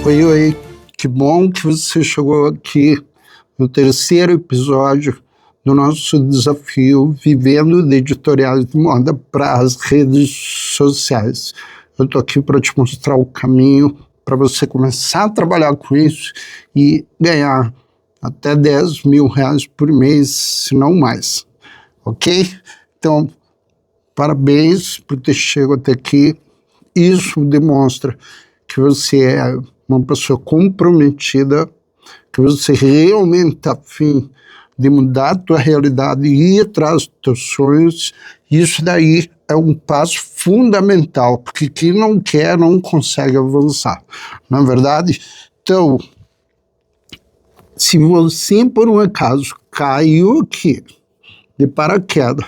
Oi, oi, que bom que você chegou aqui no terceiro episódio do nosso desafio Vivendo de Editoriais de Moda para as redes sociais. Eu estou aqui para te mostrar o caminho para você começar a trabalhar com isso e ganhar até R$10.000 por mês, se não mais, ok? Então, parabéns por ter chegado até aqui. Isso demonstra que você é uma pessoa comprometida, que você realmente está afim de mudar a tua realidade e ir atrás dos teus sonhos. Isso daí é um passo fundamental, porque quem não quer não consegue avançar, não é verdade? Então, se você por um acaso caiu aqui de paraquedas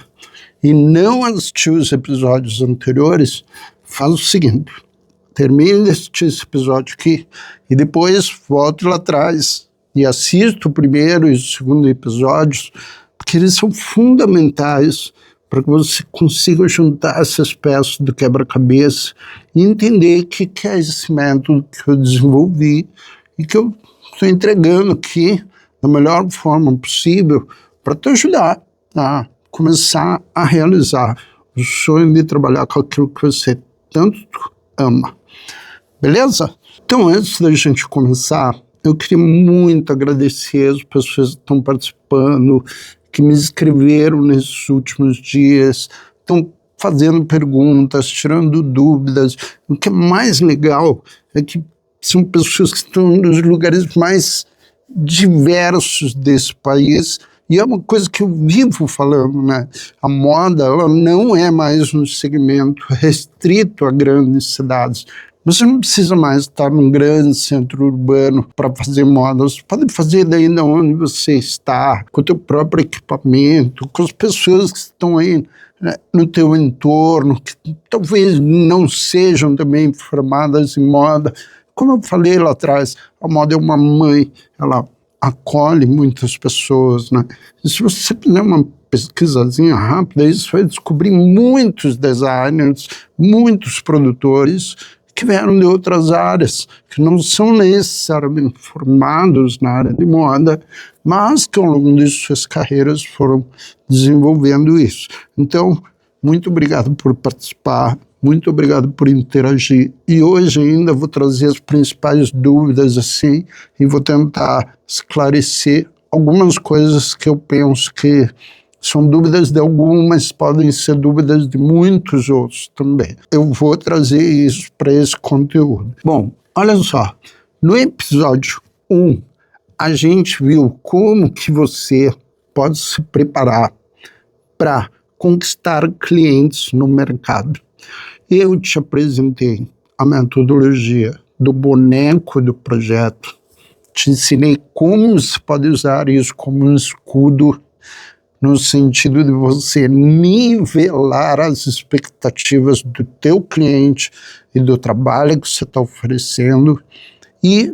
e não assistiu os episódios anteriores, faz o seguinte: termine de assistir esse episódio aqui e depois volte lá atrás e assista o primeiro e o segundo episódios, porque eles são fundamentais para que você consiga juntar essas peças do quebra-cabeça e entender o que é esse método que eu desenvolvi e que eu estou entregando aqui da melhor forma possível para te ajudar a começar a realizar o sonho de trabalhar com aquilo que você tanto ama. Beleza? Então, antes da gente começar, eu queria muito agradecer as pessoas que estão participando, que me escreveram nesses últimos dias, estão fazendo perguntas, tirando dúvidas. O que é mais legal é que são pessoas que estão nos lugares mais diversos desse país, e é uma coisa que eu vivo falando, né? A moda, ela não é mais um segmento restrito a grandes cidades. Você não precisa mais estar num grande centro urbano para fazer moda. Você pode fazer daí de onde você está, com o teu próprio equipamento, com as pessoas que estão aí, né, no teu entorno, que talvez não sejam também formadas em moda. Como eu falei lá atrás, a moda é uma mãe, ela acolhe muitas pessoas, né? E se você fizer uma pesquisazinha rápida, você vai descobrir muitos designers, muitos produtores que vieram de outras áreas, que não são necessariamente formados na área de moda, mas que ao longo de suas carreiras foram desenvolvendo isso. Então, muito obrigado por participar, muito obrigado por interagir. E hoje ainda vou trazer as principais dúvidas assim e vou tentar esclarecer algumas coisas que eu penso que são dúvidas de algumas, podem ser dúvidas de muitos outros também. Eu vou trazer isso para esse conteúdo. Bom, olha só, no episódio 1, a gente viu como que você pode se preparar para conquistar clientes no mercado. Eu te apresentei a metodologia do boneco do projeto, te ensinei como você pode usar isso como um escudo, no sentido de você nivelar as expectativas do teu cliente e do trabalho que você está oferecendo, e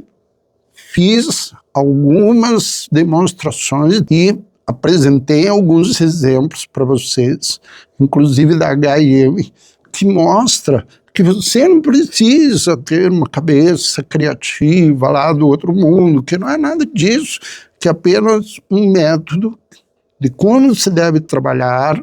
fiz algumas demonstrações e apresentei alguns exemplos para vocês, inclusive da H&M, que mostra que você não precisa ter uma cabeça criativa lá do outro mundo, que não é nada disso, que é apenas um método de como você deve trabalhar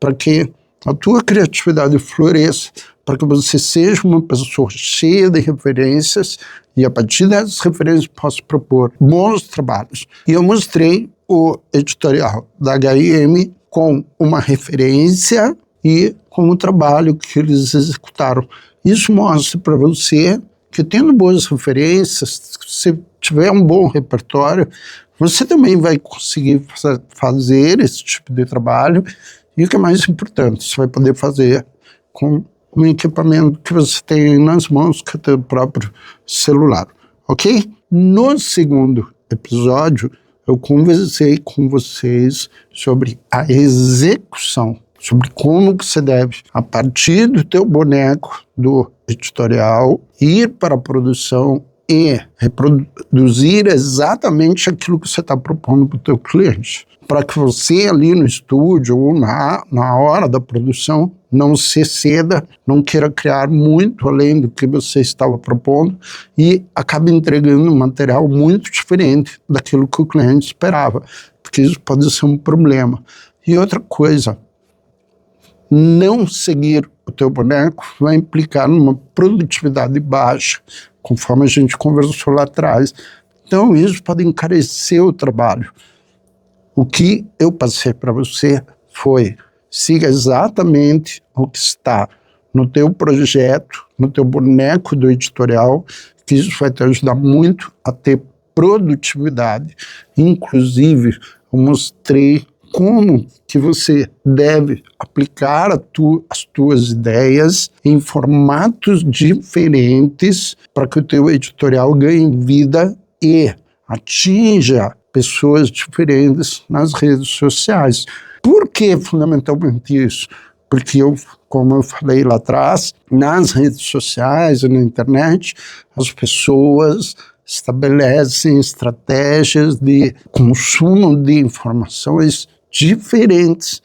para que a tua criatividade floresça, para que você seja uma pessoa cheia de referências e a partir dessas referências possa propor bons trabalhos. E eu mostrei o editorial da H&M com uma referência e com o trabalho que eles executaram. Isso mostra para você que, tendo boas referências, se tiver um bom repertório, você também vai conseguir fazer esse tipo de trabalho, e o que é mais importante, você vai poder fazer com um equipamento que você tem nas mãos, que é o teu próprio celular, ok? No segundo episódio, eu conversei com vocês sobre a execução, sobre como que você deve, a partir do teu boneco, do editorial, ir para a produção e reproduzir exatamente aquilo que você está propondo para o teu cliente. para que você ali no estúdio ou na hora da produção não se exceda, não queira criar muito além do que você estava propondo e acabe entregando um material muito diferente daquilo que o cliente esperava, porque isso pode ser um problema. E outra coisa, não seguir o teu boneco vai implicar numa produtividade baixa, conforme a gente conversou lá atrás. Então isso pode encarecer o trabalho. O que eu passei para você foi: siga exatamente o que está no teu projeto, no teu boneco do editorial, que isso vai te ajudar muito a ter produtividade. Inclusive, eu mostrei como que você deve aplicar as tuas ideias em formatos diferentes para que o teu editorial ganhe vida e atinja pessoas diferentes nas redes sociais. Por que fundamentalmente isso? Porque como eu falei lá atrás, nas redes sociais e na internet, as pessoas estabelecem estratégias de consumo de informações diferentes.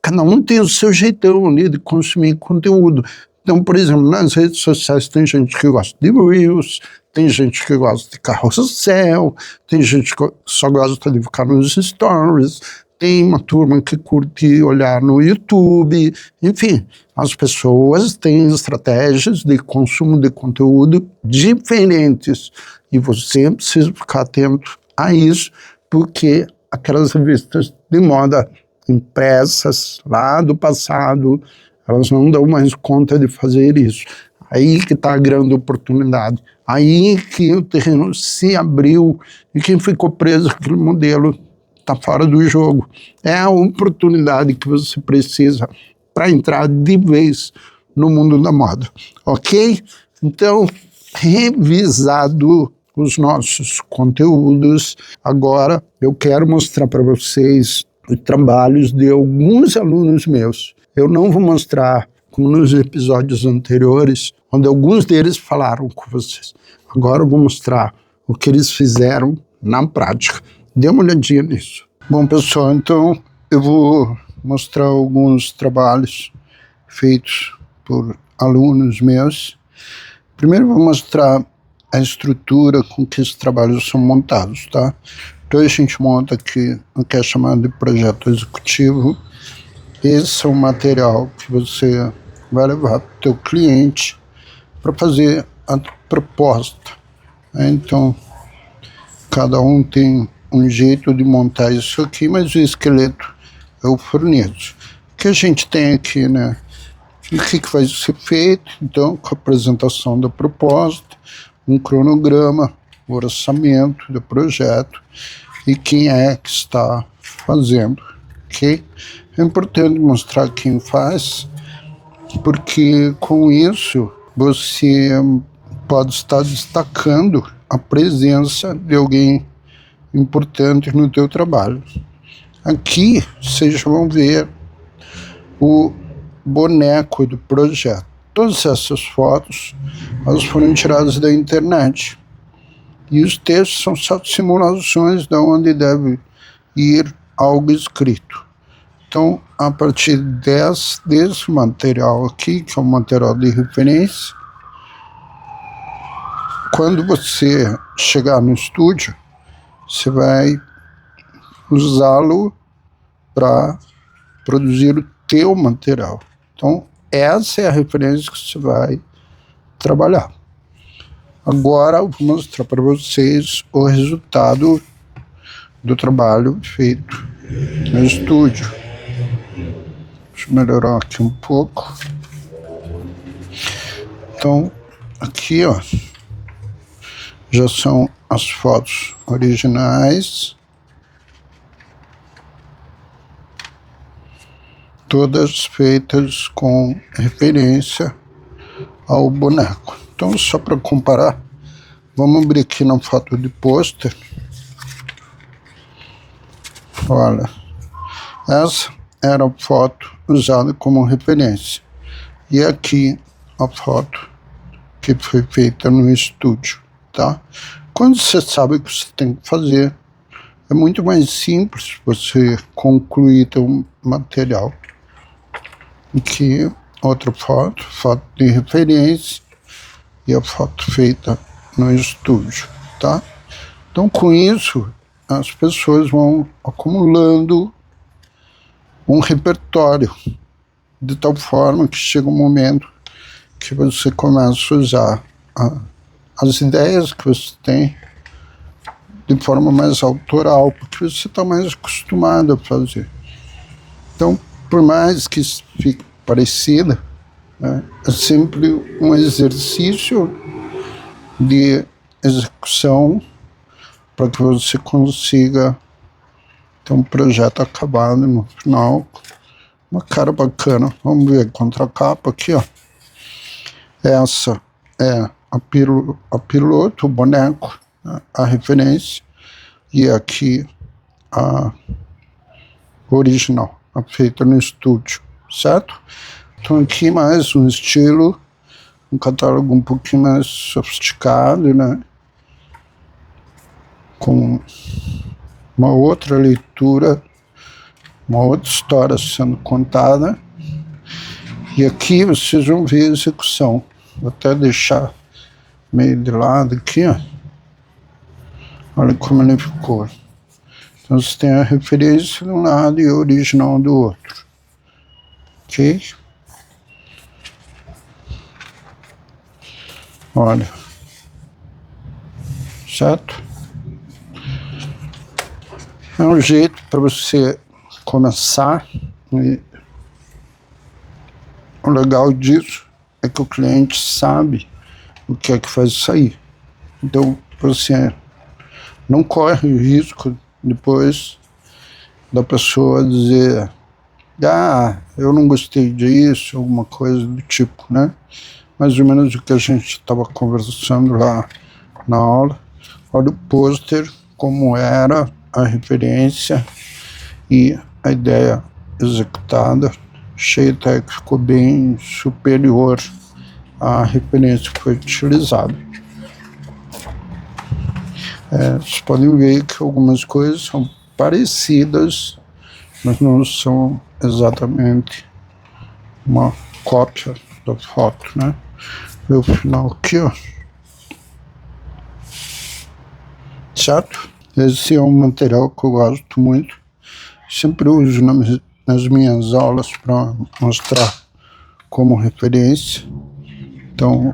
Cada um tem o seu jeitão ali de consumir conteúdo. Então, por exemplo, nas redes sociais tem gente que gosta de Reels, tem gente que gosta de carrossel, tem gente que só gosta de ficar nos stories, tem uma turma que curte olhar no YouTube, enfim, as pessoas têm estratégias de consumo de conteúdo diferentes e você precisa ficar atento a isso, porque aquelas revistas de moda impressas lá do passado, elas não dão mais conta de fazer isso. Aí que está a grande oportunidade. Aí que o terreno se abriu e quem ficou preso àquele modelo está fora do jogo. É a oportunidade que você precisa para entrar de vez no mundo da moda. Ok? Então, revisado os nossos conteúdos, agora eu quero mostrar para vocês os trabalhos de alguns alunos meus. Eu não vou mostrar, como nos episódios anteriores, onde alguns deles falaram com vocês. Agora eu vou mostrar o que eles fizeram na prática. Dê uma olhadinha nisso. Bom, pessoal, então eu vou mostrar alguns trabalhos feitos por alunos meus. Primeiro eu vou mostrar a estrutura com que esses trabalhos são montados, tá? Então a gente monta aqui o que é chamado de projeto executivo. Esse é o material que você vai levar para o teu cliente para fazer a proposta. Então, cada um tem um jeito de montar isso aqui, mas o esqueleto eu forneço. O que a gente tem aqui, né? O que vai ser feito? Então, com a apresentação da proposta, um cronograma, o orçamento do projeto e quem é que está fazendo, ok? É importante mostrar quem faz, porque com isso você pode estar destacando a presença de alguém importante no teu trabalho. Aqui vocês vão ver o boneco do projeto. Todas essas fotos elas foram tiradas da internet. E os textos são só simulações de onde deve ir algo escrito. Então, a partir desse material aqui, que é um material de referência, quando você chegar no estúdio, você vai usá-lo para produzir o teu material. Então, essa é a referência que você vai trabalhar. Agora eu vou mostrar para vocês o resultado do trabalho feito no estúdio. Deixa eu melhorar aqui um pouco. Então, aqui, ó, já são as fotos originais, todas feitas com referência ao boneco. Então, só para comparar, vamos abrir aqui na foto de pôster. Olha, essa era a foto usada como referência. E aqui a foto que foi feita no estúdio, tá? Quando você sabe o que você tem que fazer, é muito mais simples você concluir teu material do que outra foto de referência e a foto feita no estúdio, tá? Então, com isso, as pessoas vão acumulando um repertório de tal forma que chega um momento que você começa a usar as ideias que você tem de forma mais autoral, porque você está mais acostumado a fazer. Então, por mais que fique parecida, né, é sempre um exercício de execução para que você consiga ter um projeto acabado no final, uma cara bacana. Vamos ver a contracapa aqui, ó. Essa é a piloto, o boneco, né, a referência, e aqui a original, a feita no estúdio, certo? Então aqui mais um estilo, um catálogo um pouquinho mais sofisticado, né? Com uma outra leitura, uma outra história sendo contada. E aqui vocês vão ver a execução. Vou até deixar meio de lado aqui, ó. Olha como ele ficou. Então você tem a referência de um lado e a original do outro. Ok? Olha. Certo? É um jeito para você começar. E o legal disso é que o cliente sabe o que é que faz sair. Então você não corre o risco depois da pessoa dizer: eu não gostei disso, alguma coisa do tipo, né? Mais ou menos o que a gente estava conversando lá na aula. Olha o pôster, como era a referência e a ideia executada. Achei até que ficou bem superior à referência que foi utilizada. Vocês podem ver que algumas coisas são parecidas, mas não são exatamente uma cópia da foto, né? Vê o final aqui, ó. Certo? Esse é um material que eu gosto muito. Sempre uso nas minhas aulas para mostrar como referência. Então,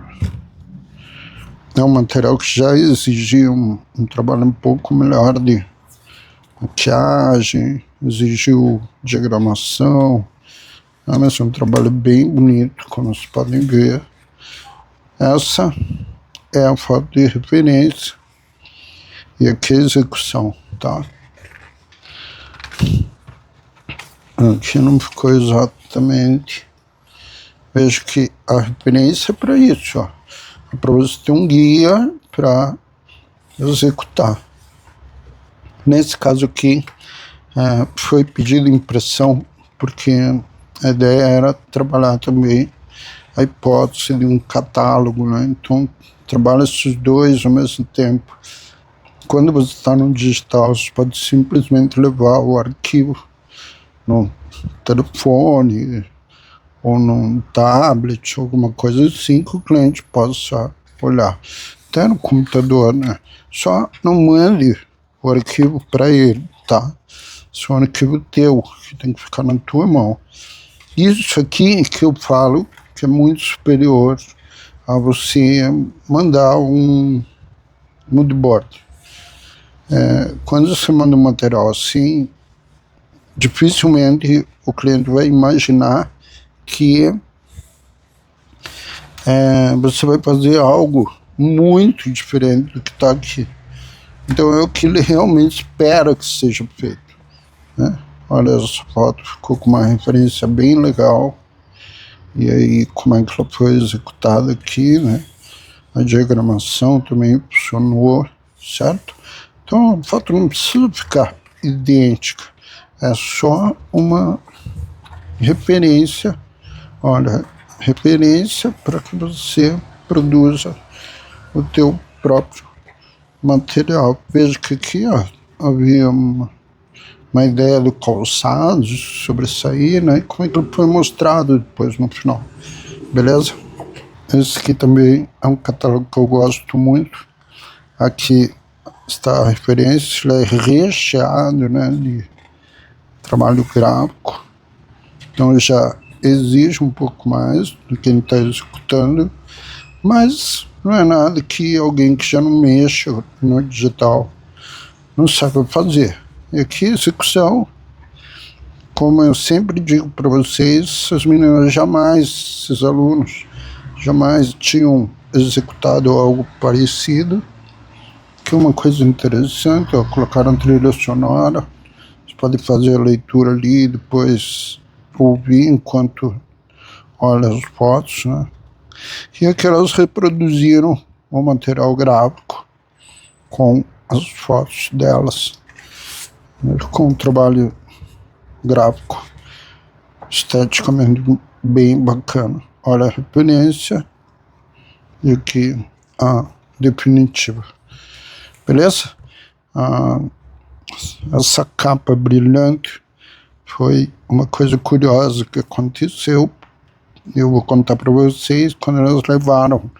é um material que já exigia um trabalho um pouco melhor de maquiagem, exigiu diagramação, mas é um trabalho bem bonito, como vocês podem ver. Essa é a foto de referência e aqui a execução, tá? Aqui não ficou exatamente. Vejo que a referência é para isso, ó. É para você ter um guia para executar. Nesse caso aqui, foi pedido impressão, porque a ideia era trabalhar também a hipótese de um catálogo, né? Então, trabalha esses dois ao mesmo tempo. Quando você está no digital, você pode simplesmente levar o arquivo no telefone ou num tablet, alguma coisa assim, que o cliente possa olhar. Até no computador, né? Só não mande o arquivo para ele, tá? Isso é um arquivo teu, que tem que ficar na tua mão. Isso aqui que eu falo que é muito superior a você mandar um moodboard. Quando você manda um material assim, dificilmente o cliente vai imaginar que você vai fazer algo muito diferente do que está aqui. Então é o que ele realmente espera que seja feito, né? Olha, essa foto ficou com uma referência bem legal. E aí, como é que ela foi executada aqui, né? A diagramação também funcionou, certo? Então a foto não precisa ficar idêntica. É só uma referência. Olha, referência para que você produza o teu próprio material. Veja que aqui, ó, havia uma ideia do calçado sobressair, né? E como é que ele foi mostrado depois no final, beleza? Esse aqui também é um catálogo que eu gosto muito. Aqui está a referência, ele é recheado, né, de trabalho gráfico, então já exige um pouco mais do que ele está executando, mas não é nada que alguém que já não mexa no digital não saiba fazer. E aqui, execução, como eu sempre digo para vocês, as meninas jamais, esses alunos, jamais tinham executado algo parecido. Que uma coisa interessante, ó, colocaram trilha sonora, você pode fazer a leitura ali, depois ouvir enquanto olha as fotos, né? E aqui elas reproduziram o material gráfico com as fotos delas, né, com um trabalho gráfico esteticamente bem bacana. Olha a referência e aqui a definitiva. Beleza? Essa capa brilhante foi uma coisa curiosa que aconteceu. Eu vou contar para vocês. Quando elas levaram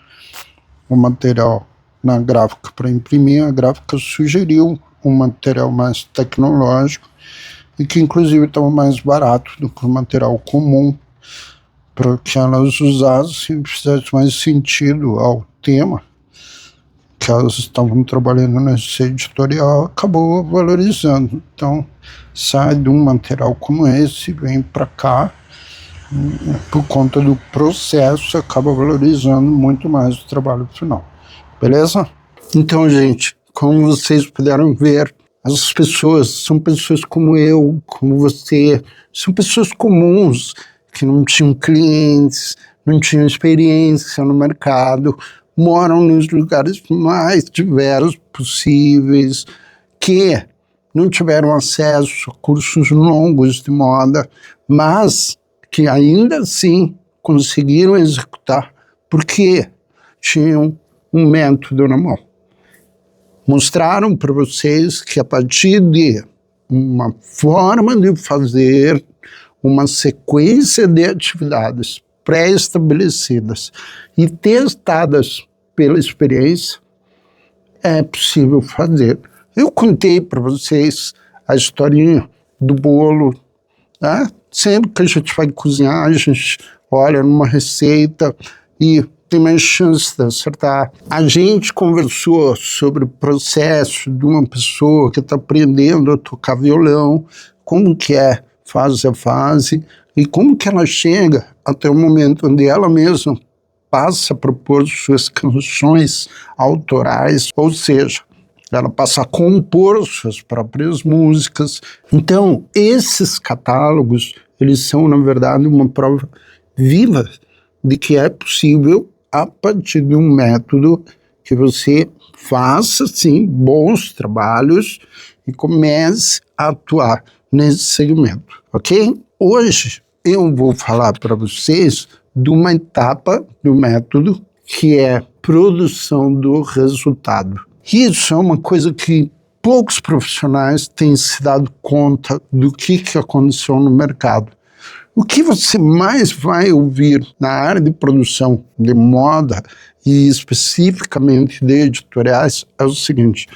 o material na gráfica para imprimir, a gráfica sugeriu um material mais tecnológico e que inclusive estava mais barato do que o material comum, para que elas usassem e fizesse mais sentido ao tema que elas estavam trabalhando nesse editorial, acabou valorizando. Então, sai de um material como esse, vem para cá, por conta do processo, acaba valorizando muito mais o trabalho final. Beleza? Então, gente, como vocês puderam ver, as pessoas são pessoas como eu, como você, são pessoas comuns, que não tinham clientes, não tinham experiência no mercado, moram nos lugares mais diversos possíveis, que não tiveram acesso a cursos longos de moda, mas que ainda assim conseguiram executar porque tinham um método na mão. Mostraram para vocês que a partir de uma forma de fazer, uma sequência de atividades pré-estabelecidas e testadas pela experiência, é possível fazer. Eu contei para vocês a historinha do bolo, né? Sempre que a gente vai cozinhar, a gente olha numa receita e tem mais chance de acertar. A gente conversou sobre o processo de uma pessoa que está aprendendo a tocar violão, como que é fase a fase, e como que ela chega até o momento onde ela mesma passa a propor suas canções autorais, ou seja, ela passa a compor suas próprias músicas. Então, esses catálogos, eles são, na verdade, uma prova viva de que é possível, a partir de um método, que você faça, sim, bons trabalhos e comece a atuar nesse segmento, ok? Hoje, eu vou falar para vocês de uma etapa do método que é produção do resultado. Isso é uma coisa que poucos profissionais têm se dado conta do que aconteceu no mercado. O que você mais vai ouvir na área de produção de moda e especificamente de editoriais é o seguinte: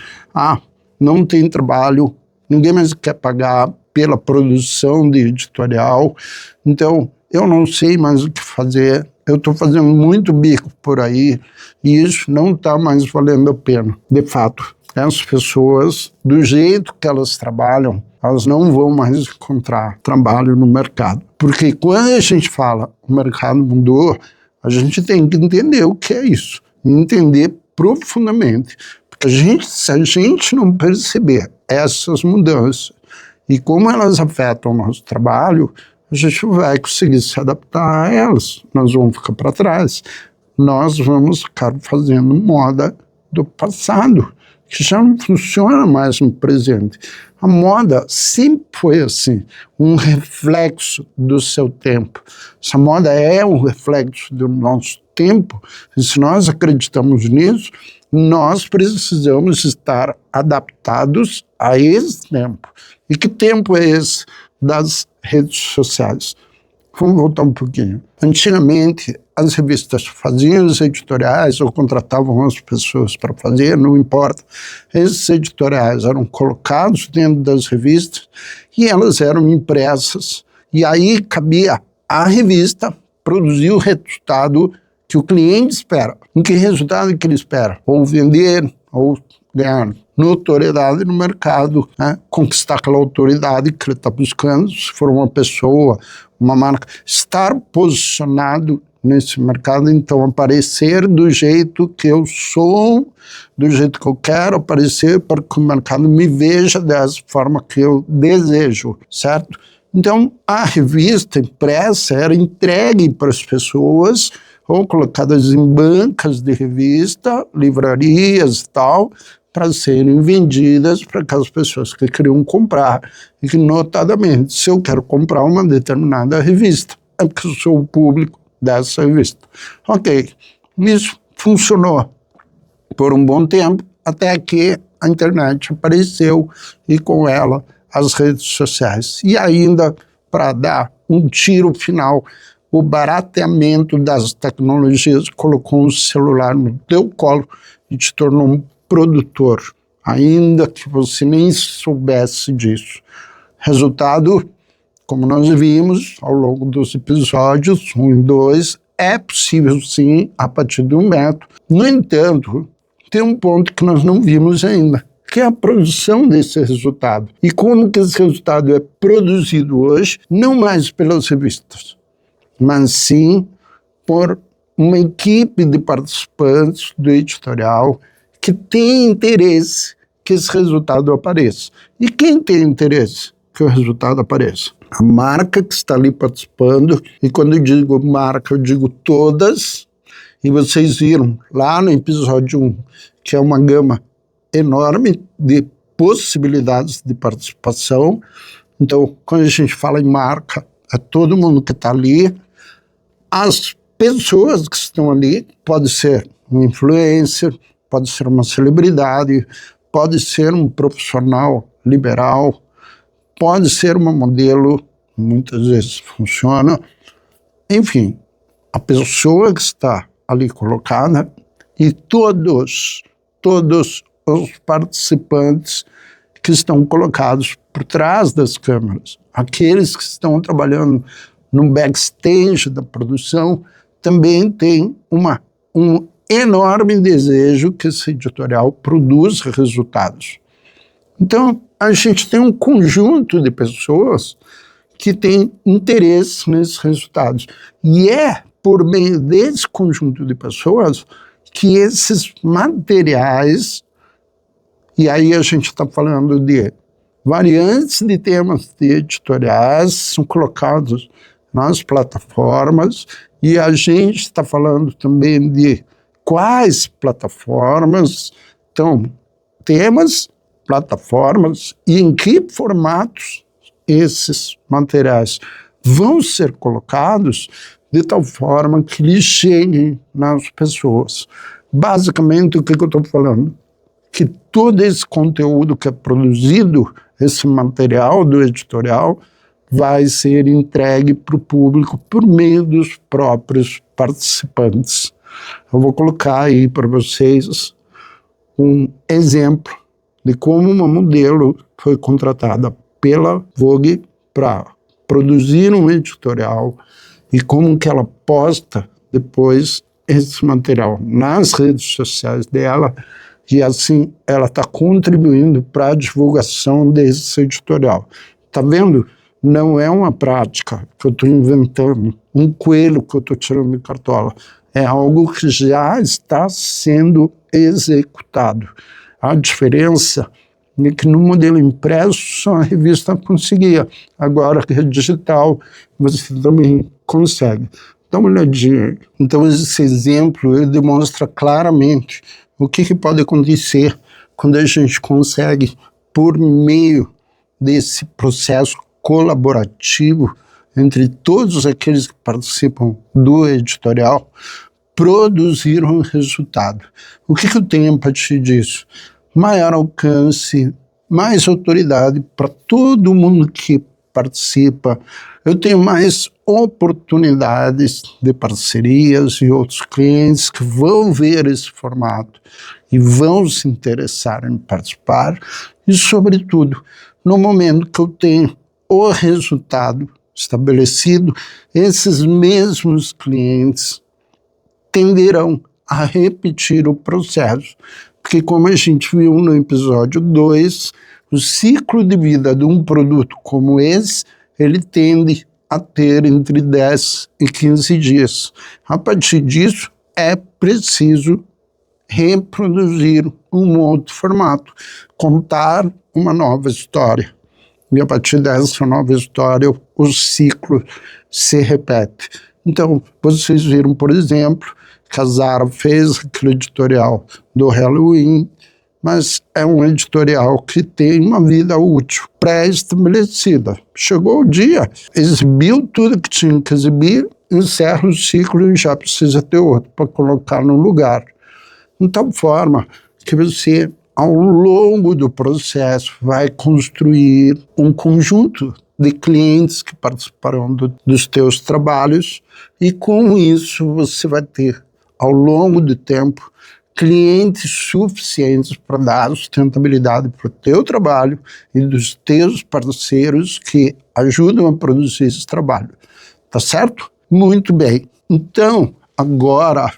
não tem trabalho, ninguém mais quer pagar pela produção de editorial, então eu não sei mais o que fazer, eu estou fazendo muito bico por aí e isso não está mais valendo a pena. De fato, as pessoas, do jeito que elas trabalham, elas não vão mais encontrar trabalho no mercado. Porque quando a gente fala o mercado mudou, a gente tem que entender o que é isso, entender profundamente. Porque se a gente não perceber essas mudanças e como elas afetam o nosso trabalho, a gente vai conseguir se adaptar a elas, nós vamos ficar para trás, nós vamos ficar fazendo moda do passado, que já não funciona mais no presente. A moda sempre foi assim, um reflexo do seu tempo. Essa moda é um reflexo do nosso tempo, e se nós acreditamos nisso, nós precisamos estar adaptados a esse tempo. E que tempo é esse das redes sociais? Vamos voltar um pouquinho. Antigamente, as revistas faziam os editoriais ou contratavam as pessoas para fazer, não importa. Esses editoriais eram colocados dentro das revistas e elas eram impressas. E aí cabia à revista produzir o resultado que o cliente espera. Em que resultado que ele espera? Ou vender, ou ganhar notoriedade no mercado, né? Conquistar aquela autoridade que ele está buscando, se for uma pessoa, uma marca, estar posicionado nesse mercado, então aparecer do jeito que eu sou, do jeito que eu quero aparecer, para que o mercado me veja dessa forma que eu desejo, certo? Então, a revista impressa era entregue para as pessoas, ou colocadas em bancas de revista, livrarias e tal, para serem vendidas para aquelas pessoas que queriam comprar. E que, notadamente, se eu quero comprar uma determinada revista, é porque eu sou o público dessa revista. Ok, isso funcionou por um bom tempo, até que a internet apareceu e com ela as redes sociais. E ainda, para dar um tiro final, o barateamento das tecnologias colocou um celular no teu colo e te tornou um produtor, ainda que você nem soubesse disso. Resultado, como nós vimos ao longo dos episódios 1 e 2, é possível sim, a partir de um método. No entanto, tem um ponto que nós não vimos ainda, que é a produção desse resultado. E como que esse resultado é produzido hoje, não mais pelas revistas, mas sim por uma equipe de participantes do editorial que tem interesse que esse resultado apareça. E quem tem interesse que o resultado apareça? A marca que está ali participando, e quando eu digo marca, eu digo todas, e vocês viram lá no episódio 1, que é uma gama enorme de possibilidades de participação. Então, quando a gente fala em marca, é todo mundo que está ali. As pessoas que estão ali, pode ser um influencer, pode ser uma celebridade, pode ser um profissional liberal, pode ser uma modelo, muitas vezes funciona. Enfim, a pessoa que está ali colocada e todos os participantes que estão colocados por trás das câmeras, aqueles que estão trabalhando no backstage da produção, também têm um enorme desejo que esse editorial produza resultados. Então, a gente tem um conjunto de pessoas que tem interesse nesses resultados. E é por meio desse conjunto de pessoas que esses materiais, e aí a gente está falando de variantes de temas de editoriais, são colocados nas plataformas, e a gente está falando também de quais plataformas, então, temas, plataformas, e em que formatos esses materiais vão ser colocados de tal forma que eles cheguem nas pessoas. Basicamente, o que eu estou falando? Que todo esse conteúdo que é produzido, esse material do editorial, vai ser entregue para o público por meio dos próprios participantes. Eu vou colocar aí para vocês um exemplo de como uma modelo foi contratada pela Vogue para produzir um editorial e como que ela posta depois esse material nas redes sociais dela, e assim ela está contribuindo para a divulgação desse editorial. Está vendo? Não é uma prática que eu estou inventando, um coelho que eu estou tirando de cartola. É algo que já está sendo executado. A diferença é que no modelo impresso só a revista conseguia. Agora que é digital, você também consegue. Dá uma olhadinha. Então esse exemplo ele demonstra claramente o que pode acontecer quando a gente consegue, por meio desse processo colaborativo entre todos aqueles que participam do editorial, produzir um resultado. O que eu tenho a partir disso? Maior alcance mais autoridade para todo mundo que participa, eu tenho mais oportunidades de parcerias e outros clientes que vão ver esse formato e vão se interessar em participar e, sobretudo, no momento que eu tenho o resultado estabelecido, esses mesmos clientes tenderão a repetir o processo, porque como a gente viu no episódio 2, o ciclo de vida de um produto como esse, ele tende a ter entre 10 e 15 dias. A partir disso, é preciso reproduzir um outro formato, contar uma nova história. E a partir dessa nova história, o ciclo se repete. Então, vocês viram, por exemplo, que a Zara fez aquele editorial do Halloween, mas é um editorial que tem uma vida útil pré-estabelecida. Chegou o dia, exibiu tudo que tinha que exibir, encerra o ciclo e já precisa ter outro para colocar no lugar. De tal forma que você, ao longo do processo, vai construir um conjunto de clientes que participarão dos teus trabalhos e com isso você vai ter, ao longo do tempo, clientes suficientes para dar sustentabilidade para o teu trabalho e dos teus parceiros que ajudam a produzir esse trabalho. Tá certo? Muito bem. Então, agora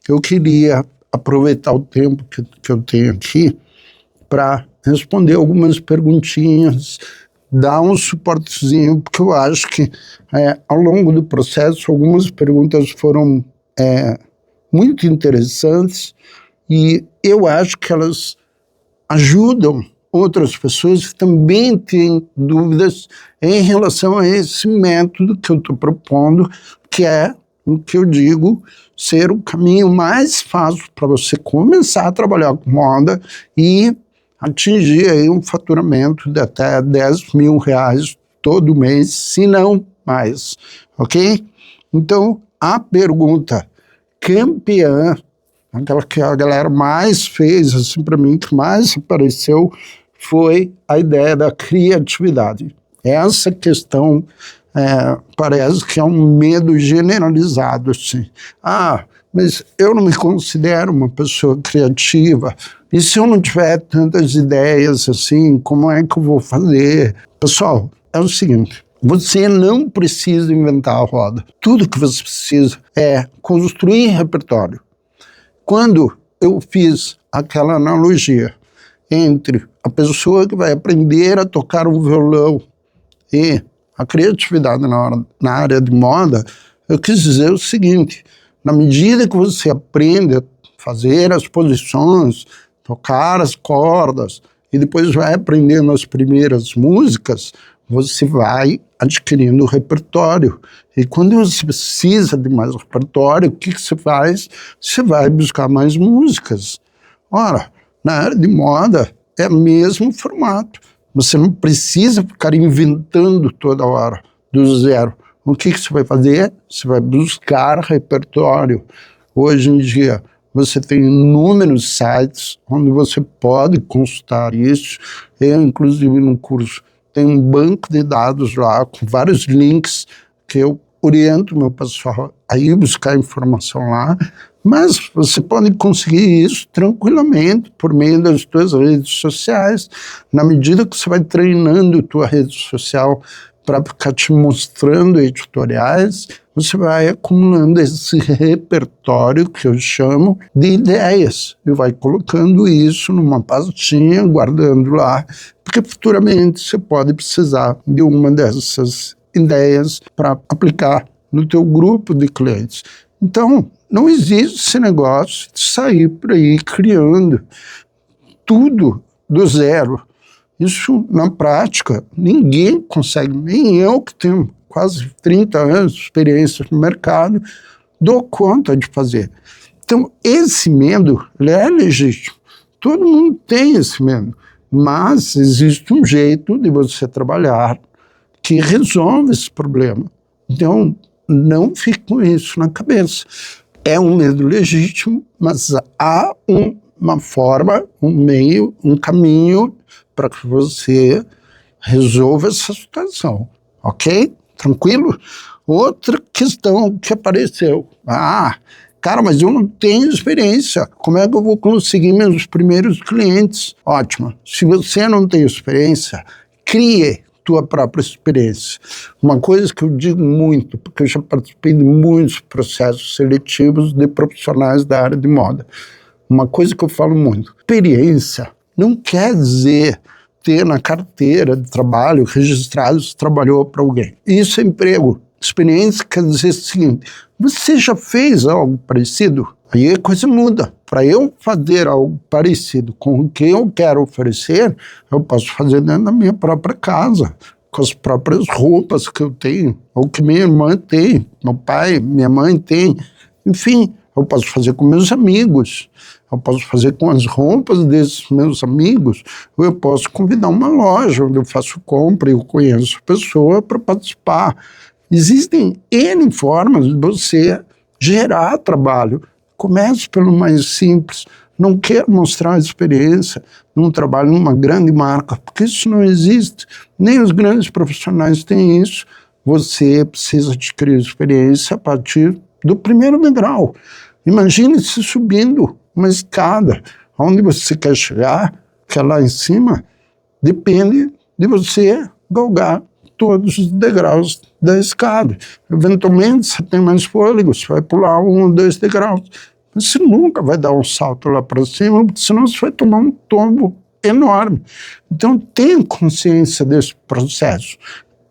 eu queria aproveitar o tempo que eu tenho aqui para responder algumas perguntinhas, dar um suportezinho, porque eu acho que ao longo do processo algumas perguntas foram muito interessantes e eu acho que elas ajudam outras pessoas que também têm dúvidas em relação a esse método que eu estou propondo, que é o que eu digo ser o caminho mais fácil para você começar a trabalhar com moda e atingir aí um faturamento de até R$10.000 todo mês, se não mais, ok? Então, a pergunta campeã, aquela que a galera mais fez, assim, para mim, que mais apareceu, foi a ideia da criatividade. Essa questão parece que é um medo generalizado, assim. Mas eu não me considero uma pessoa criativa, e se eu não tiver tantas ideias assim, como é que eu vou fazer? Pessoal, é o seguinte, você não precisa inventar a roda. Tudo que você precisa é construir repertório. Quando eu fiz aquela analogia entre a pessoa que vai aprender a tocar um violão e a criatividade na área de moda, eu quis dizer o seguinte, na medida que você aprende a fazer as posições, tocar as cordas, e depois vai aprendendo as primeiras músicas, você vai adquirindo repertório. E quando você precisa de mais repertório, o que você faz? Você vai buscar mais músicas. Ora, na área de moda é o mesmo formato. Você não precisa ficar inventando toda hora, do zero. O que você vai fazer? Você vai buscar repertório. Hoje em dia, você tem inúmeros sites onde você pode consultar isso. Eu, inclusive, no curso, tenho um banco de dados lá com vários links que eu oriento o meu pessoal a ir buscar informação lá. Mas você pode conseguir isso tranquilamente por meio das suas redes sociais. Na medida que você vai treinando a tua rede social para ficar te mostrando editoriais, você vai acumulando esse repertório que eu chamo de ideias e vai colocando isso numa pastinha, guardando lá, porque futuramente você pode precisar de uma dessas ideias para aplicar no teu grupo de clientes. Então, não existe esse negócio de sair por aí criando tudo do zero. Isso, na prática, ninguém consegue, nem eu que tenho quase 30 anos de experiência no mercado, dou conta de fazer. Então, esse medo, ele é legítimo. Todo mundo tem esse medo, mas existe um jeito de você trabalhar que resolve esse problema. Então, não fique com isso na cabeça. É um medo legítimo, mas há um uma forma, um meio, um caminho para que você resolva essa situação, ok? Tranquilo? Outra questão que apareceu. Cara, mas eu não tenho experiência. Como é que eu vou conseguir meus primeiros clientes? Ótimo. Se você não tem experiência, crie tua própria experiência. Uma coisa que eu digo muito, porque eu já participei de muitos processos seletivos de profissionais da área de moda. Uma coisa que eu falo muito, experiência não quer dizer ter na carteira de trabalho registrado se trabalhou para alguém. Isso é emprego. Experiência quer dizer o seguinte, você já fez algo parecido? Aí a coisa muda. Para eu fazer algo parecido com o que eu quero oferecer, eu posso fazer dentro da minha própria casa, com as próprias roupas que eu tenho, ou que minha irmã tem, meu pai, minha mãe tem. Enfim, eu posso fazer com meus amigos, eu posso fazer com as roupas desses meus amigos, ou eu posso convidar uma loja onde eu faço compra e eu conheço a pessoa para participar. Existem N formas de você gerar trabalho. Comece pelo mais simples. Não quero mostrar a experiência num trabalho numa grande marca, porque isso não existe. Nem os grandes profissionais têm isso. Você precisa adquirir experiência a partir do primeiro degrau. Imagine-se subindo uma escada. Onde você quer chegar, que é lá em cima, depende de você galgar todos os degraus da escada. Eventualmente, você tem mais fôlego, você vai pular 1 ou 2 degraus. Mas você nunca vai dar um salto lá para cima, porque senão você vai tomar um tombo enorme. Então, tenha consciência desse processo.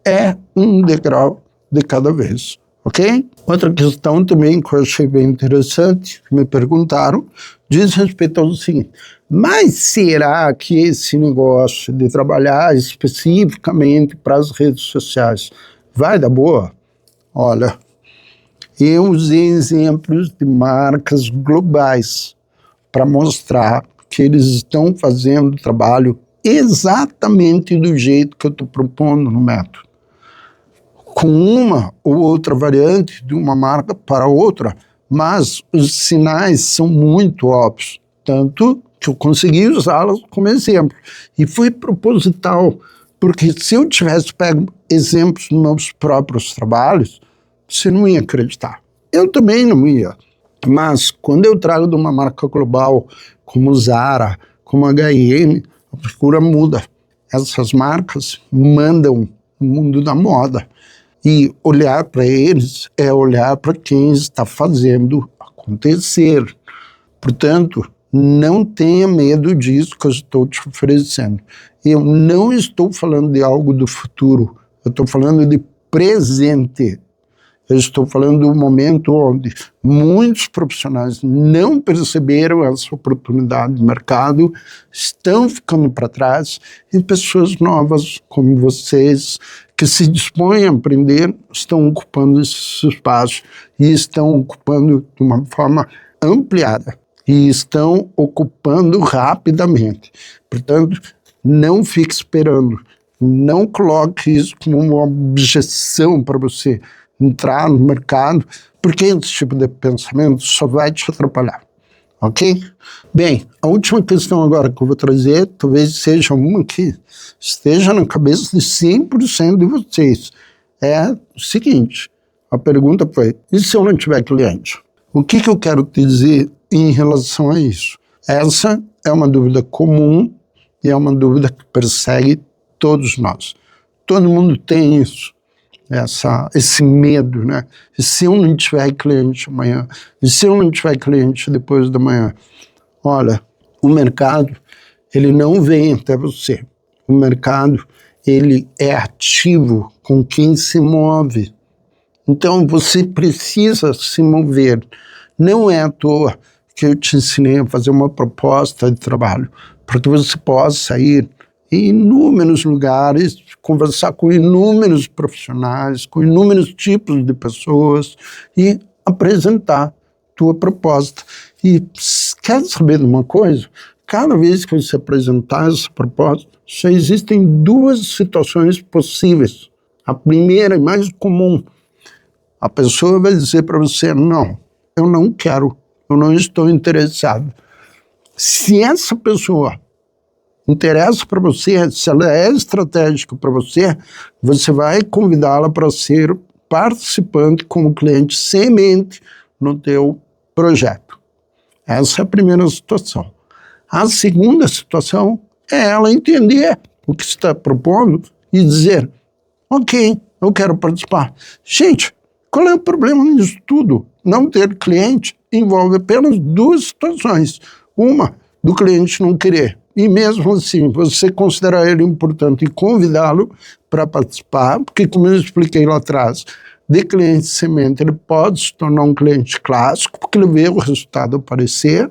É um degrau de cada vez, ok? Outra questão também que eu achei bem interessante, que me perguntaram, diz respeito ao seguinte, mas será que esse negócio de trabalhar especificamente para as redes sociais vai dar boa? Olha, eu usei exemplos de marcas globais para mostrar que eles estão fazendo o trabalho exatamente do jeito que eu estou propondo no método. Com uma ou outra variante de uma marca para outra, mas os sinais são muito óbvios, tanto que eu consegui usá-los como exemplo. E foi proposital, porque se eu tivesse pego exemplos dos meus próprios trabalhos, você não ia acreditar. Eu também não ia. Mas quando eu trago de uma marca global, como Zara, como H&M, a procura muda. Essas marcas mandam no mundo da moda. E olhar para eles é olhar para quem está fazendo acontecer. Portanto, não tenha medo disso que eu estou te oferecendo. Eu não estou falando de algo do futuro, eu estou falando de presente. Eu estou falando do momento onde muitos profissionais não perceberam essa oportunidade de mercado, estão ficando para trás, e pessoas novas como vocês, que se dispõem a aprender, estão ocupando esses espaços e estão ocupando de uma forma ampliada e estão ocupando rapidamente. Portanto, não fique esperando, não coloque isso como uma objeção para você entrar no mercado, porque esse tipo de pensamento só vai te atrapalhar, ok? Bem, a última questão agora que eu vou trazer, talvez seja uma que esteja na cabeça de 100% de vocês. É o seguinte, a pergunta foi, e se eu não tiver cliente? O que eu quero te dizer em relação a isso? Essa é uma dúvida comum e é uma dúvida que persegue todos nós. Todo mundo tem isso. Esse medo, né? E se eu não tiver cliente amanhã? E se eu não tiver cliente depois da manhã? Olha, o mercado, ele não vem até você. O mercado, ele é ativo com quem se move. Então, você precisa se mover. Não é à toa que eu te ensinei a fazer uma proposta de trabalho, para que você possa ir em inúmeros lugares, conversar com inúmeros profissionais, com inúmeros tipos de pessoas e apresentar tua proposta. E quer saber de uma coisa? Cada vez que você apresentar essa proposta, só existem 2 situações possíveis. A primeira e mais comum, a pessoa vai dizer para você, não, eu não quero, eu não estou interessado. Se essa pessoa interessa para você, se ela é estratégica para você, você vai convidá-la para ser participante como cliente semente no teu projeto. Essa é a primeira situação. A segunda situação é ela entender o que você está propondo e dizer, ok, eu quero participar. Gente, qual é o problema nisso tudo? Não ter cliente envolve apenas duas situações. Uma, do cliente não querer. E mesmo assim, você considerar ele importante e convidá-lo para participar, porque como eu expliquei lá atrás, de cliente semente, ele pode se tornar um cliente clássico, porque ele vê o resultado aparecer.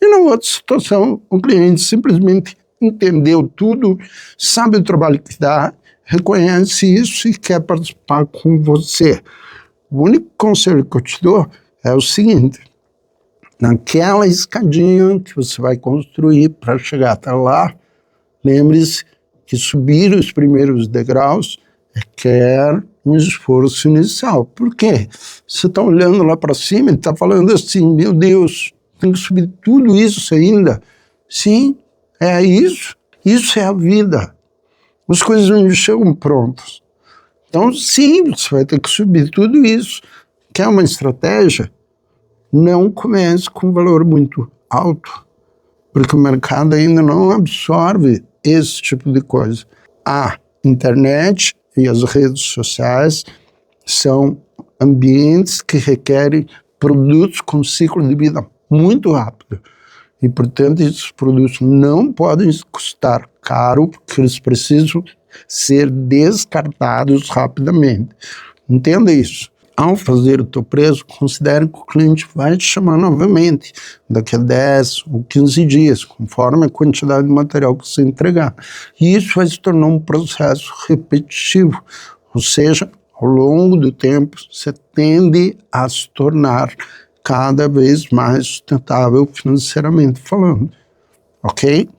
E na outra situação, o cliente simplesmente entendeu tudo, sabe o trabalho que dá, reconhece isso e quer participar com você. O único conselho que eu te dou é o seguinte, naquela escadinha que você vai construir para chegar até lá, lembre-se que subir os primeiros degraus requer um esforço inicial. Por quê? Você está olhando lá para cima e está falando assim, meu Deus, tem que subir tudo isso ainda. Sim, é isso. Isso é a vida. As coisas não chegam prontas. Então, sim, você vai ter que subir tudo isso. Quer uma estratégia? Não comece com um valor muito alto, porque o mercado ainda não absorve esse tipo de coisa. A internet e as redes sociais são ambientes que requerem produtos com ciclo de vida muito rápido. E, portanto, esses produtos não podem custar caro, porque eles precisam ser descartados rapidamente. Entenda isso. Ao fazer o teu preço, considere que o cliente vai te chamar novamente daqui a 10 ou 15 dias, conforme a quantidade de material que você entregar. E isso vai se tornar um processo repetitivo, ou seja, ao longo do tempo, você tende a se tornar cada vez mais sustentável financeiramente falando, ok?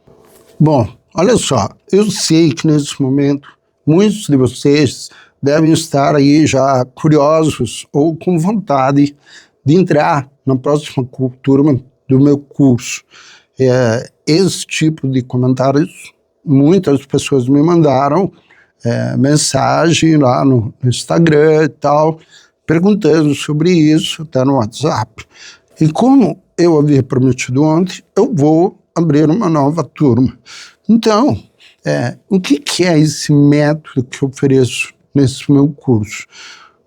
Bom, olha só, eu sei que nesse momento muitos de vocês devem estar aí já curiosos ou com vontade de entrar na próxima turma do meu curso. Esse tipo de comentários, muitas pessoas me mandaram mensagem lá no Instagram e tal, perguntando sobre isso, até no WhatsApp. E como eu havia prometido ontem, eu vou abrir uma nova turma. Então, o que é esse método que eu ofereço nesse meu curso?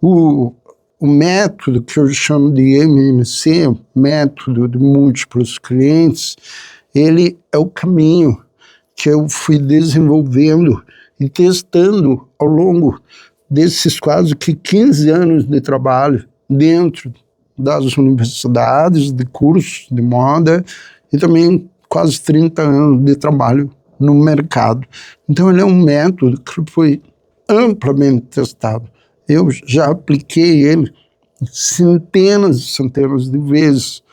O método que eu chamo de MMC, método de múltiplos clientes, ele é o caminho que eu fui desenvolvendo e testando ao longo desses quase que 15 anos de trabalho dentro das universidades, de cursos de moda e também quase 30 anos de trabalho no mercado. Então ele é um método que foi amplamente testado. Eu já apliquei ele centenas e centenas de vezes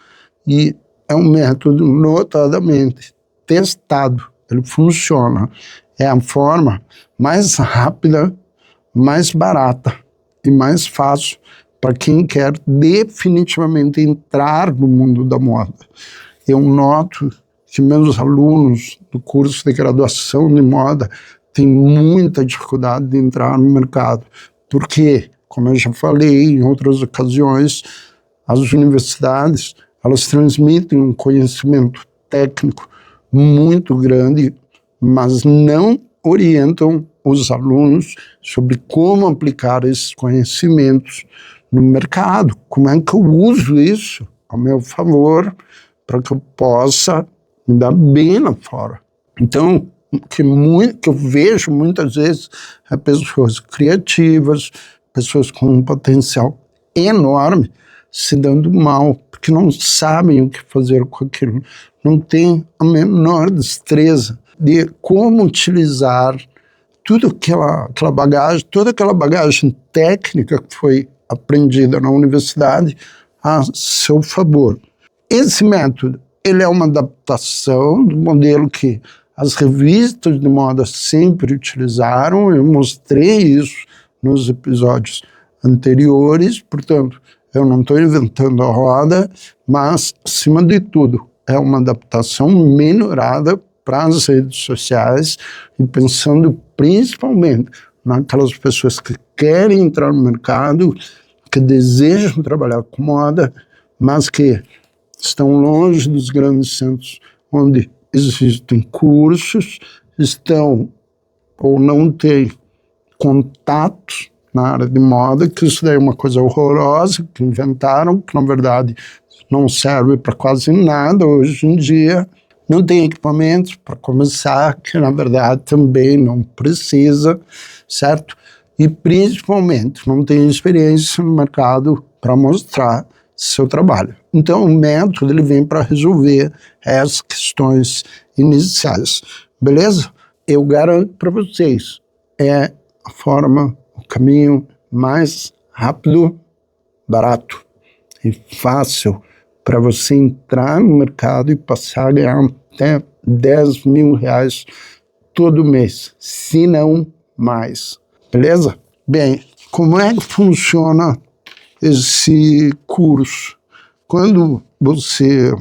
e é um método notadamente testado. Ele funciona. É a forma mais rápida, mais barata e mais fácil para quem quer definitivamente entrar no mundo da moda. Eu noto que meus alunos do curso de graduação de moda têm muita dificuldade de entrar no mercado, porque, como eu já falei em outras ocasiões, as universidades, elas transmitem um conhecimento técnico muito grande, mas não orientam os alunos sobre como aplicar esses conhecimentos no mercado, como é que eu uso isso ao meu favor para que eu possa me dar bem lá fora. Então, o que eu vejo muitas vezes é pessoas criativas, pessoas com um potencial enorme se dando mal, porque não sabem o que fazer com aquilo, não têm a menor destreza de como utilizar tudo aquela bagagem, toda aquela bagagem técnica que foi aprendida na universidade a seu favor. Esse método, ele é uma adaptação do modelo que as revistas de moda sempre utilizaram. Eu mostrei isso nos episódios anteriores, portanto, eu não estou inventando a roda, mas, acima de tudo, é uma adaptação melhorada para as redes sociais e pensando principalmente naquelas pessoas que querem entrar no mercado, que desejam trabalhar com moda, mas que estão longe dos grandes centros onde existem cursos, estão ou não têm contatos na área de moda, que isso daí é uma coisa horrorosa, que inventaram, que na verdade não serve para quase nada hoje em dia. Não tem equipamentos para começar, que na verdade também não precisa, certo? E principalmente não tem experiência no mercado para mostrar seu trabalho. Então o método ele vem para resolver essas questões iniciais, beleza? Eu garanto para vocês, é a forma, o caminho mais rápido, barato e fácil para você entrar no mercado e passar a ganhar até 10 mil reais todo mês, se não mais, beleza? Bem, como é que funciona esse curso? Quando você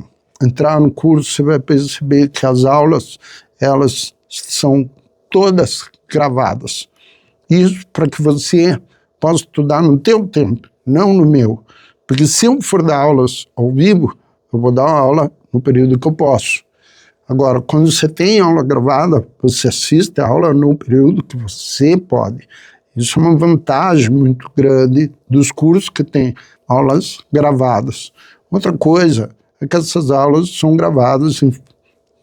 entrar no curso, você vai perceber que as aulas, elas são todas gravadas. Isso para que você possa estudar no teu tempo, não no meu. Porque se eu for dar aulas ao vivo, eu vou dar aula no período que eu posso. Agora, quando você tem aula gravada, você assiste a aula no período que você pode. Isso é uma vantagem muito grande dos cursos que têm aulas gravadas. Outra coisa é que essas aulas são gravadas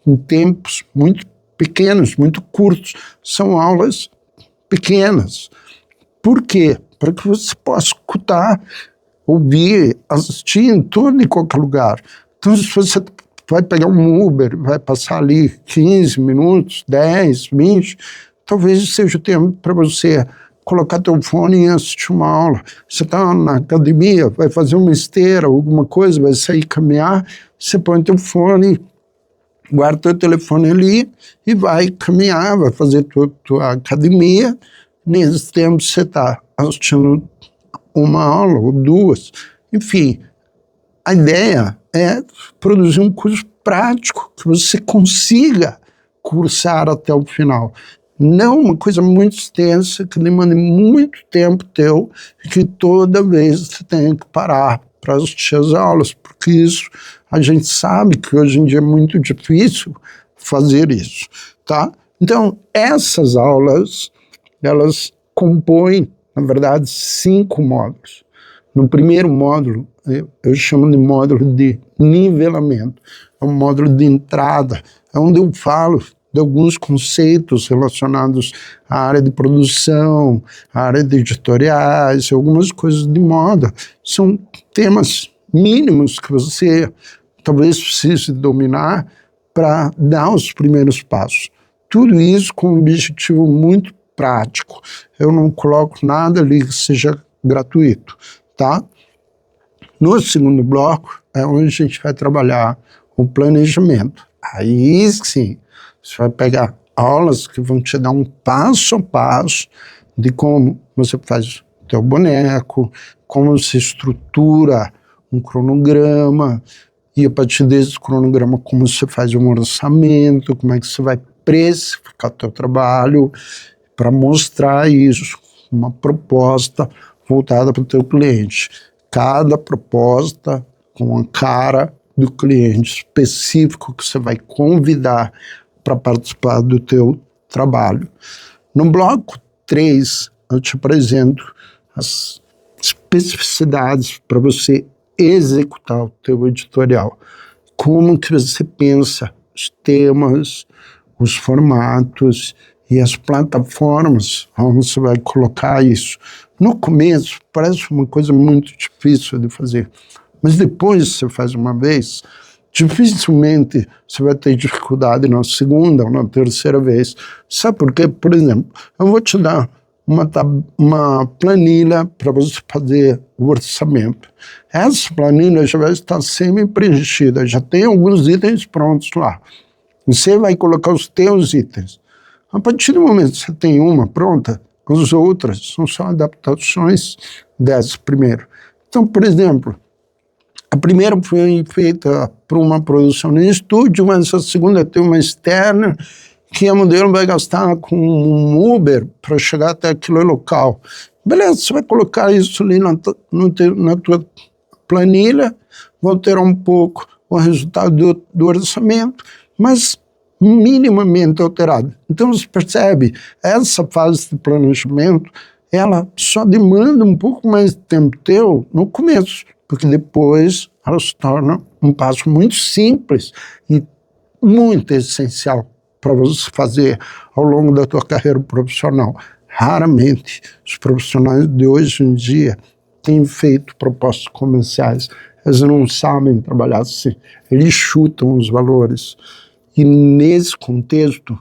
em tempos muito pequenos, muito curtos. São aulas pequenas. Por quê? Para que você possa escutar, ouvir, assistir em todo e qualquer lugar. Então, se você vai pegar um Uber, vai passar ali 15 minutos, 10, 20, talvez seja o tempo para você colocar teu fone e assistir uma aula. Você está na academia, vai fazer uma esteira, alguma coisa, vai sair caminhar, você põe teu fone, guarda teu telefone ali e vai caminhar, vai fazer tua academia. Nesse tempo você está assistindo uma aula ou duas. Enfim, a ideia é produzir um curso prático que você consiga cursar até o final. Não uma coisa muito extensa, que demande muito tempo teu e que toda vez você tenha que parar para assistir as aulas, porque isso a gente sabe que hoje em dia é muito difícil fazer isso, tá? Então, essas aulas, elas compõem, na verdade, 5 módulos. No primeiro módulo, eu chamo de módulo de nivelamento. É um módulo de entrada, é onde eu falo de alguns conceitos relacionados à área de produção, à área de editoriais, algumas coisas de moda. São temas mínimos que você talvez precise dominar para dar os primeiros passos. Tudo isso com um objetivo muito prático. Eu não coloco nada ali que seja gratuito, tá? No segundo bloco é onde a gente vai trabalhar o planejamento. Aí sim, você vai pegar aulas que vão te dar um passo a passo de como você faz o teu boneco, como você estrutura um cronograma, e a partir desse cronograma como você faz um orçamento, como é que você vai precificar o teu trabalho, para mostrar isso, uma proposta voltada para o teu cliente. Cada proposta com a cara do cliente específico que você vai convidar para participar do teu trabalho. No bloco 3, eu te apresento as especificidades para você executar o teu editorial. Como que você pensa os temas, os formatos e as plataformas onde você vai colocar isso. No começo parece uma coisa muito difícil de fazer, mas depois você faz uma vez, dificilmente você vai ter dificuldade na segunda ou na terceira vez. Sabe por quê? Por exemplo, eu vou te dar uma planilha para você fazer o orçamento. Essa planilha já vai estar semi-preenchida, já tem alguns itens prontos lá. Você vai colocar os teus itens. A partir do momento que você tem uma pronta, as outras são só adaptações dessa primeiro. Então, por exemplo, A primeira foi feita por uma produção em estúdio, mas a segunda tem uma externa, que a modelo vai gastar com um Uber para chegar até aquele local. Beleza, você vai colocar isso ali na tua planilha, vou alterar um pouco o resultado do orçamento, mas minimamente alterado. Então você percebe, essa fase de planejamento, ela só demanda um pouco mais de tempo teu no começo, porque depois ela se torna um passo muito simples e muito essencial para você fazer ao longo da tua carreira profissional. Raramente os profissionais de hoje em dia têm feito propostas comerciais. Eles não sabem trabalhar assim. Eles chutam os valores. E nesse contexto,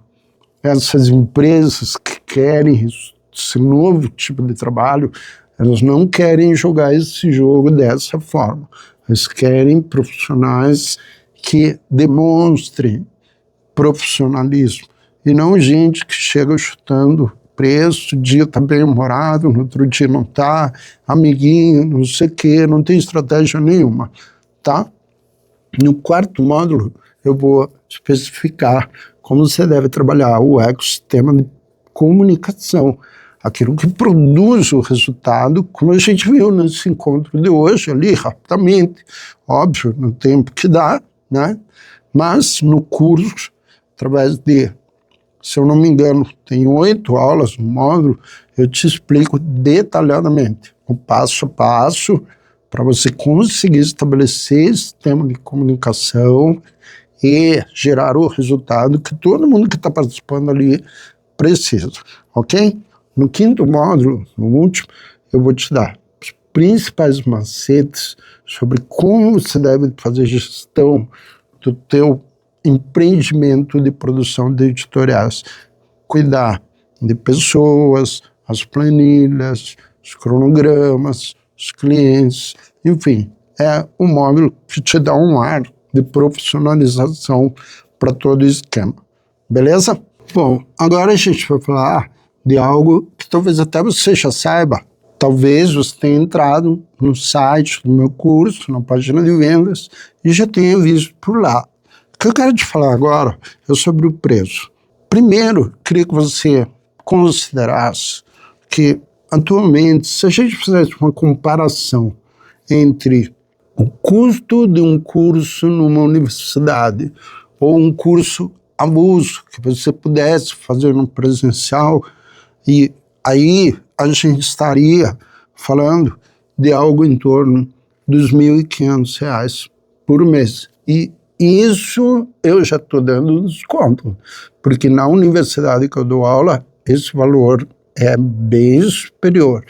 essas empresas que querem esse novo tipo de trabalho, elas não querem jogar esse jogo dessa forma. Eles querem profissionais que demonstrem profissionalismo, e não gente que chega chutando preço, dia tá bem-humorado, no outro dia não tá, amiguinho, não sei o quê, não tem estratégia nenhuma, tá? No quarto módulo, eu vou especificar como você deve trabalhar o ecossistema de comunicação, aquilo que produz o resultado, como a gente viu nesse encontro de hoje, ali, rapidamente, óbvio, no tempo que dá, né? Mas no curso, através de, se eu não me engano, tem 8 aulas no módulo, eu te explico detalhadamente, o passo a passo, para você conseguir estabelecer esse sistema de comunicação e gerar o resultado que todo mundo que está participando ali precisa, ok? No quinto módulo, no último, eu vou te dar os principais macetes sobre como você deve fazer gestão do teu empreendimento de produção de editoriais. Cuidar de pessoas, as planilhas, os cronogramas, os clientes, enfim, é um módulo que te dá um ar de profissionalização para todo o esquema. Beleza? Bom, agora a gente vai falar de algo que talvez até você já saiba. Talvez você tenha entrado no site do meu curso, na página de vendas, e já tenha visto por lá. O que eu quero te falar agora é sobre o preço. Primeiro, queria que você considerasse que, atualmente, se a gente fizesse uma comparação entre o custo de um curso numa universidade ou um curso avulso que você pudesse fazer no presencial, e aí a gente estaria falando de algo em torno dos R$ 1.500 por mês. E isso eu já estou dando desconto, porque na universidade que eu dou aula, esse valor é bem superior.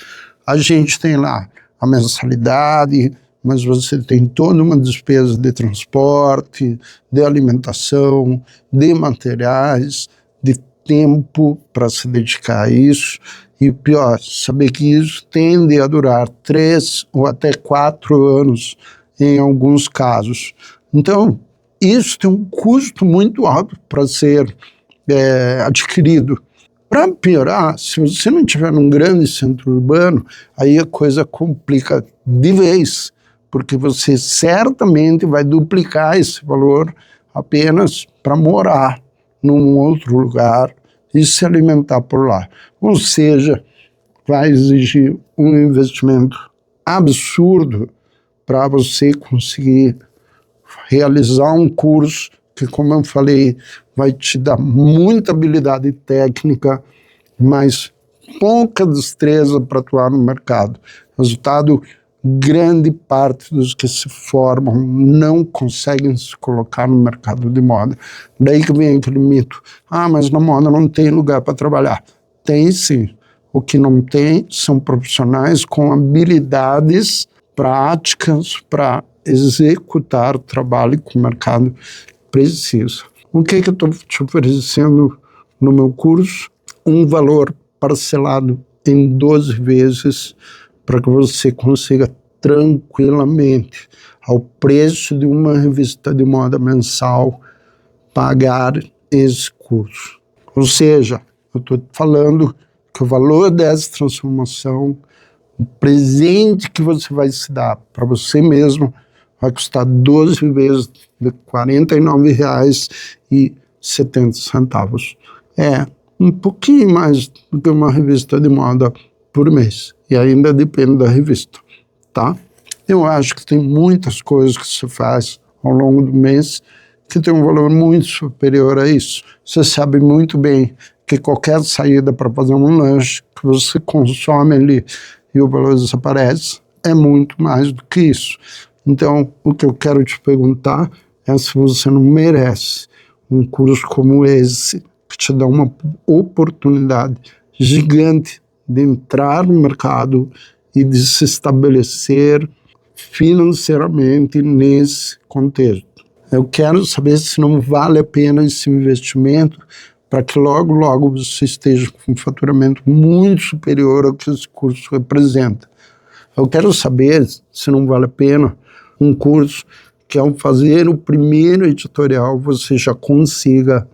A gente tem lá a mensalidade, mas você tem toda uma despesa de transporte, de alimentação, de materiais, de tempo para se dedicar a isso. E pior, saber que isso tende a durar 3 ou até 4 anos em alguns casos. Então, isso tem um custo muito alto para ser adquirido. Para piorar, se você não estiver num grande centro urbano, aí a coisa complica de vez, porque você certamente vai duplicar esse valor apenas para morar num outro lugar e se alimentar por lá. Ou seja, vai exigir um investimento absurdo para você conseguir realizar um curso que, como eu falei, vai te dar muita habilidade técnica, mas pouca destreza para atuar no mercado. Resultado, grande parte dos que se formam não conseguem se colocar no mercado de moda. Daí que vem aquele mito, mas na moda não tem lugar para trabalhar. Tem sim. O que não tem são profissionais com habilidades práticas para executar o trabalho que o mercado precisa. O que eu estou te oferecendo no meu curso? Um valor parcelado em 12 vezes para que você consiga tranquilamente, ao preço de uma revista de moda mensal, pagar esse curso. Ou seja, eu estou falando que o valor dessa transformação, o presente que você vai se dar para você mesmo, vai custar 12 vezes de R$ 49,70. É um pouquinho mais do que uma revista de moda por mês. E ainda depende da revista, tá? Eu acho que tem muitas coisas que você faz ao longo do mês que tem um valor muito superior a isso. Você sabe muito bem que qualquer saída para fazer um lanche que você consome ali e o valor desaparece é muito mais do que isso. Então, o que eu quero te perguntar é se você não merece um curso como esse, que te dá uma oportunidade gigante de entrar no mercado e de se estabelecer financeiramente nesse contexto. Eu quero saber se não vale a pena esse investimento para que logo, logo você esteja com um faturamento muito superior ao que esse curso representa. Eu quero saber se não vale a pena um curso que, ao fazer o primeiro editorial, você já consiga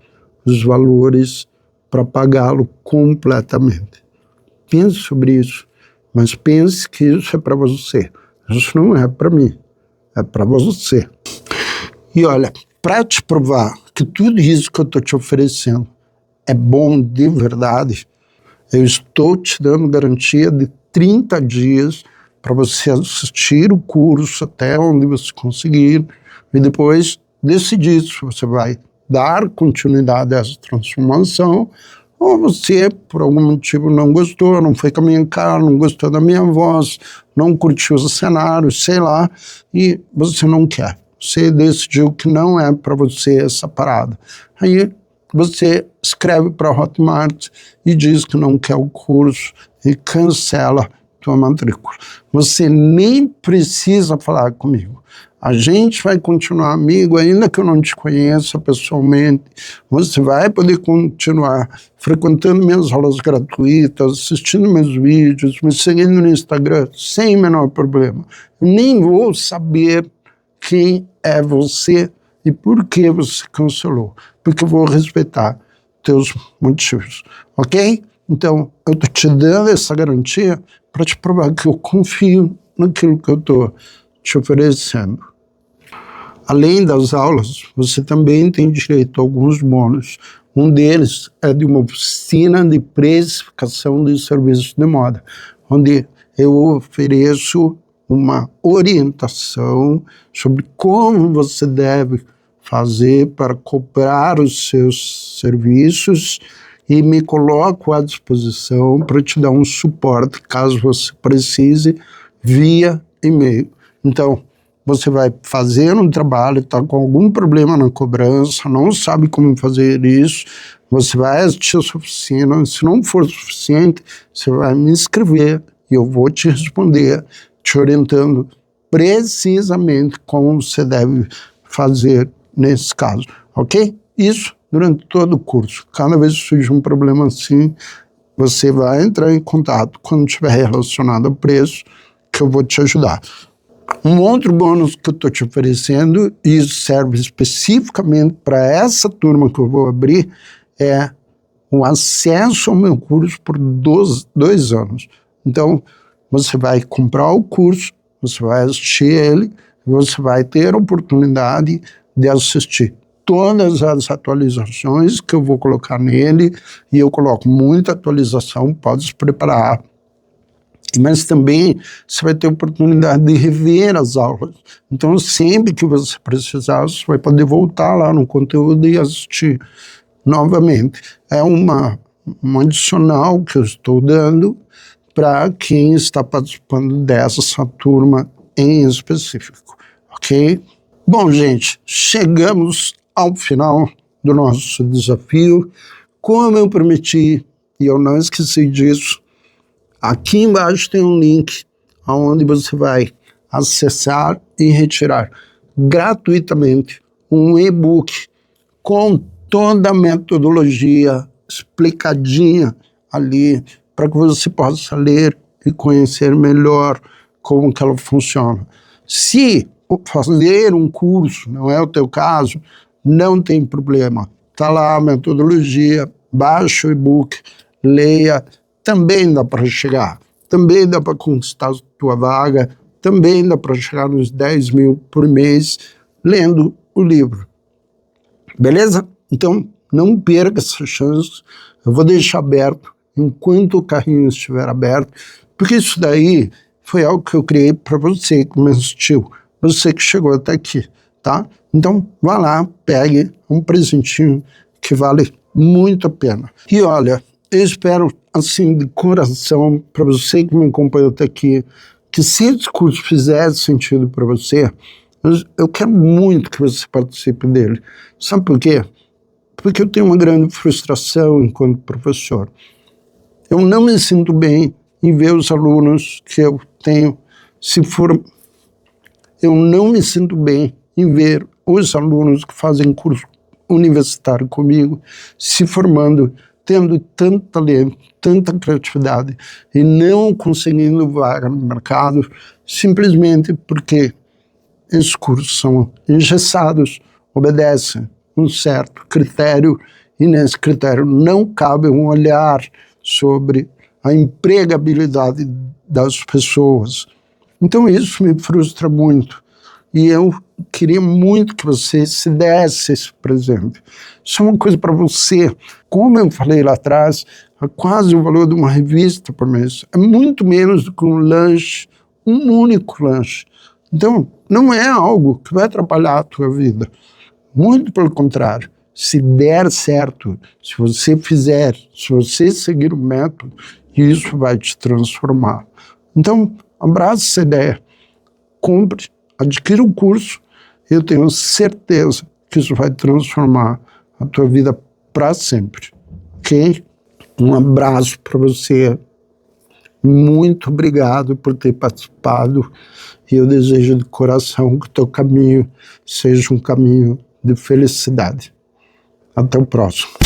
os valores para pagá-lo completamente. Pense sobre isso, mas pense que isso é para você. Isso não é para mim, é para você. E olha, para te provar que tudo isso que eu estou te oferecendo é bom de verdade, eu estou te dando garantia de 30 dias para você assistir o curso até onde você conseguir e depois decidir se você vai dar continuidade a essa transformação ou você, por algum motivo, não gostou, não foi com a minha cara, não gostou da minha voz, não curtiu o cenário, sei lá, e você não quer. Você decidiu que não é para você essa parada. Aí você escreve para a Hotmart e diz que não quer o curso e cancela tua matrícula. Você nem precisa falar comigo. A gente vai continuar amigo, ainda que eu não te conheça pessoalmente. Você vai poder continuar frequentando minhas aulas gratuitas, assistindo meus vídeos, me seguindo no Instagram, sem o menor problema. Eu nem vou saber quem é você e por que você cancelou, porque eu vou respeitar teus motivos, ok? Então, eu estou te dando essa garantia para te provar que eu confio naquilo que eu estou te oferecendo. Além das aulas, você também tem direito a alguns bônus. Um deles é de uma oficina de precificação de serviços de moda, onde eu ofereço uma orientação sobre como você deve fazer para cobrar os seus serviços e me coloco à disposição para te dar um suporte caso você precise via e-mail. Então, você vai fazer um trabalho, está com algum problema na cobrança, não sabe como fazer isso, você vai assistir essa oficina, se não for suficiente, você vai me escrever e eu vou te responder, te orientando precisamente como você deve fazer nesse caso, ok? Isso durante todo o curso. Cada vez que surge um problema assim, você vai entrar em contato quando estiver relacionado ao preço, que eu vou te ajudar. Um outro bônus que eu estou te oferecendo, e isso serve especificamente para essa turma que eu vou abrir, é o acesso ao meu curso por 2 anos. Então, você vai comprar o curso, você vai assistir ele, você vai ter a oportunidade de assistir todas as atualizações que eu vou colocar nele, e eu coloco muita atualização, pode se preparar. Mas também você vai ter a oportunidade de rever as aulas. Então, sempre que você precisar, você vai poder voltar lá no conteúdo e assistir novamente. É um adicional que eu estou dando para quem está participando dessa turma em específico, ok? Bom, gente, chegamos ao final do nosso desafio. Como eu prometi, e eu não esqueci disso, aqui embaixo tem um link onde você vai acessar e retirar gratuitamente um e-book com toda a metodologia explicadinha ali para que você possa ler e conhecer melhor como que ela funciona. Se fazer um curso não é o teu caso, não tem problema. Está lá a metodologia, baixa o e-book, leia, também dá para chegar, também dá para conquistar a tua vaga, também dá para chegar nos 10 mil por mês lendo o livro. Beleza? Então, não perca essa chance. Eu vou deixar aberto enquanto o carrinho estiver aberto, porque isso daí foi algo que eu criei para você que me assistiu, você que chegou até aqui, tá? Então, vá lá, pegue um presentinho que vale muito a pena. E olha, eu espero, assim, de coração, para você que me acompanhou até aqui, que se esse curso fizer sentido para você, eu quero muito que você participe dele. Sabe por quê? Porque eu tenho uma grande frustração enquanto professor. Eu não me sinto bem em ver os alunos que eu tenho Eu não me sinto bem em ver os alunos que fazem curso universitário comigo se formando, tendo tanto talento, tanta criatividade e não conseguindo vaga no mercado, simplesmente porque esses cursos são engessados, obedecem um certo critério, e nesse critério não cabe um olhar sobre a empregabilidade das pessoas. Então isso me frustra muito, e eu queria muito que você se desse esse presente. Isso é uma coisa para você, como eu falei lá atrás, é quase o valor de uma revista por mês, é muito menos do que um lanche, um único lanche. Então, não é algo que vai atrapalhar a tua vida. Muito pelo contrário. Se der certo, se você fizer, se você seguir o método, isso vai te transformar. Então, abraça essa ideia. Compre, adquira o curso. Eu tenho certeza que isso vai transformar a tua vida para sempre. Ok? Um abraço para você. Muito obrigado por ter participado, e eu desejo de coração que o teu caminho seja um caminho de felicidade. Até o próximo.